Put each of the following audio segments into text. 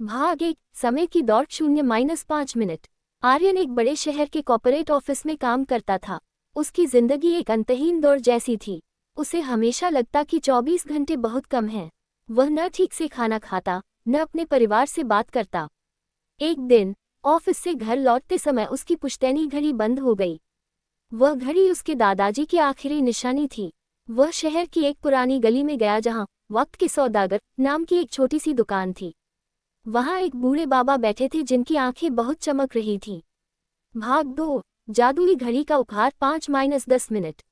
भाग एक, समय की दौड़ 0-5 मिनट। आर्यन एक बड़े शहर के कॉर्पोरेट ऑफिस में काम करता था। उसकी जिंदगी एक अंतहीन दौड़ जैसी थी। उसे हमेशा लगता कि 24 घंटे बहुत कम हैं। वह न ठीक से खाना खाता, न अपने परिवार से बात करता। एक दिन ऑफिस से घर लौटते समय उसकी पुश्तैनी घड़ी बंद हो गई। वह घड़ी उसके दादाजी की आखिरी निशानी थी। वह शहर की एक पुरानी गली में गया जहां वक्त के सौदागर नाम की एक छोटी सी दुकान थी। वहां एक बूढ़े बाबा बैठे थे जिनकी आंखें बहुत चमक रही थीं। भाग 2, जादुई घड़ी का उपहार 5-10 मिनट।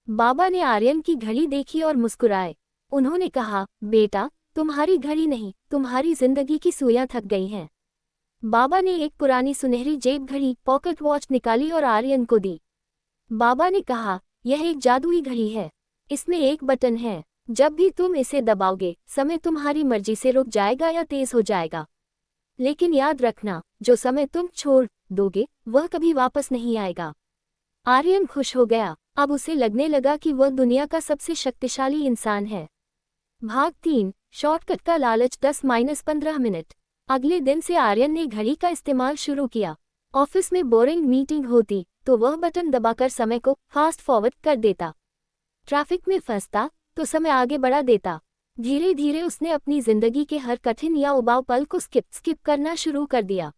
बाबा ने आर्यन की घड़ी देखी और मुस्कुराए। उन्होंने कहा, बेटा, तुम्हारी घड़ी नहीं, तुम्हारी जिंदगी की सुइयां थक गई हैं। बाबा ने एक पुरानी सुनहरी जेब घड़ी पॉकेट वॉच निकाली और आर्यन को दी। बाबा ने कहा, यह एक जादुई घड़ी है। इसमें एक बटन है। जब भी तुम इसे दबाओगे, समय तुम्हारी मर्जी से रुक जाएगा या तेज हो जाएगा। लेकिन याद रखना, जो समय तुम छोड़ दोगे वह कभी वापस नहीं आएगा। आर्यन खुश हो गया। अब उसे लगने लगा कि वह दुनिया का सबसे शक्तिशाली इंसान है। भाग 3, शॉर्टकट का लालच 10-15 मिनट। अगले दिन से आर्यन ने घड़ी का इस्तेमाल शुरू किया। ऑफिस में बोरिंग मीटिंग होती तो वह बटन दबाकर समय को फास्ट फॉरवर्ड कर देता। ट्रैफिक में फंसता तो समय आगे बढ़ा देता। धीरे धीरे उसने अपनी जिंदगी के हर कठिन या उबाऊ पल को स्किप करना शुरू कर दिया।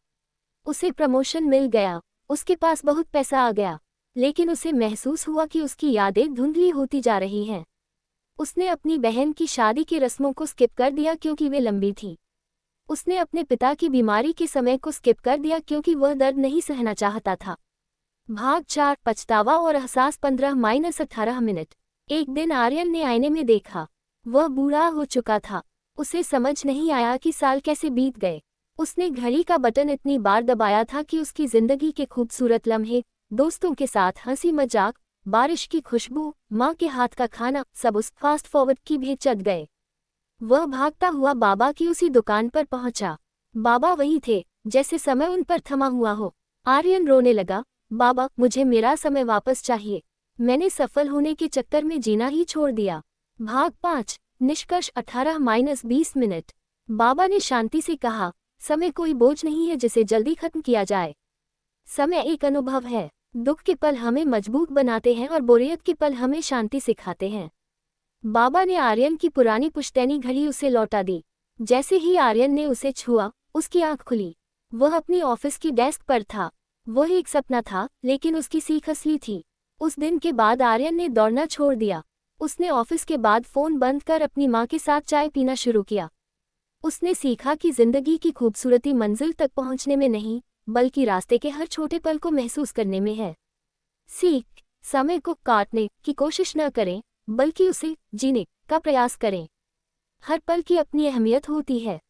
उसे प्रमोशन मिल गया, उसके पास बहुत पैसा आ गया, लेकिन उसे महसूस हुआ कि उसकी यादें धुंधली होती जा रही हैं। उसने अपनी बहन की शादी की रस्मों को स्किप कर दिया क्योंकि वे लंबी थीं। उसने अपने पिता की बीमारी के समय को स्किप कर दिया क्योंकि वह दर्द नहीं सहना चाहता था। भाग 4, पछतावा और एहसास 15-18 मिनट। एक दिन आर्यन ने आईने में देखा। वह बूढ़ा हो चुका था। उसे समझ नहीं आया कि साल कैसे बीत गए। उसने घड़ी का बटन इतनी बार दबाया था कि उसकी जिंदगी के खूबसूरत लम्हे, दोस्तों के साथ हंसी मजाक, बारिश की खुशबू, माँ के हाथ का खाना, सब उस फास्ट फॉरवर्ड की भेंट चढ़ गए। वह भागता हुआ बाबा की उसी दुकान पर पहुंचा। बाबा वही थे, जैसे समय उन पर थमा हुआ हो। आर्यन रोने लगा, बाबा, मुझे मेरा समय वापस चाहिए। मैंने सफल होने के चक्कर में जीना ही छोड़ दिया। भाग 5, निष्कर्ष 18-20 मिनट। बाबा ने शांति से कहा, समय कोई बोझ नहीं है जिसे जल्दी खत्म किया जाए। समय एक अनुभव है। दुख के पल हमें मजबूत बनाते हैं और बोरियत के पल हमें शांति सिखाते हैं। बाबा ने आर्यन की पुरानी पुश्तैनी घड़ी उसे लौटा दी। जैसे ही आर्यन ने उसे छुआ, उसकी आंख खुली। वह अपनी ऑफिस की डेस्क पर था। वह एक सपना था, लेकिन उसकी सीख असली थी। उस दिन के बाद आर्यन ने दौड़ना छोड़ दिया। उसने ऑफिस के बाद फोन बंद कर अपनी माँ के साथ चाय पीना शुरू किया। उसने सीखा कि जिंदगी की खूबसूरती मंजिल तक पहुंचने में नहीं, बल्कि रास्ते के हर छोटे पल को महसूस करने में है। सीख, समय को काटने की कोशिश न करें, बल्कि उसे जीने का प्रयास करें। हर पल की अपनी अहमियत होती है।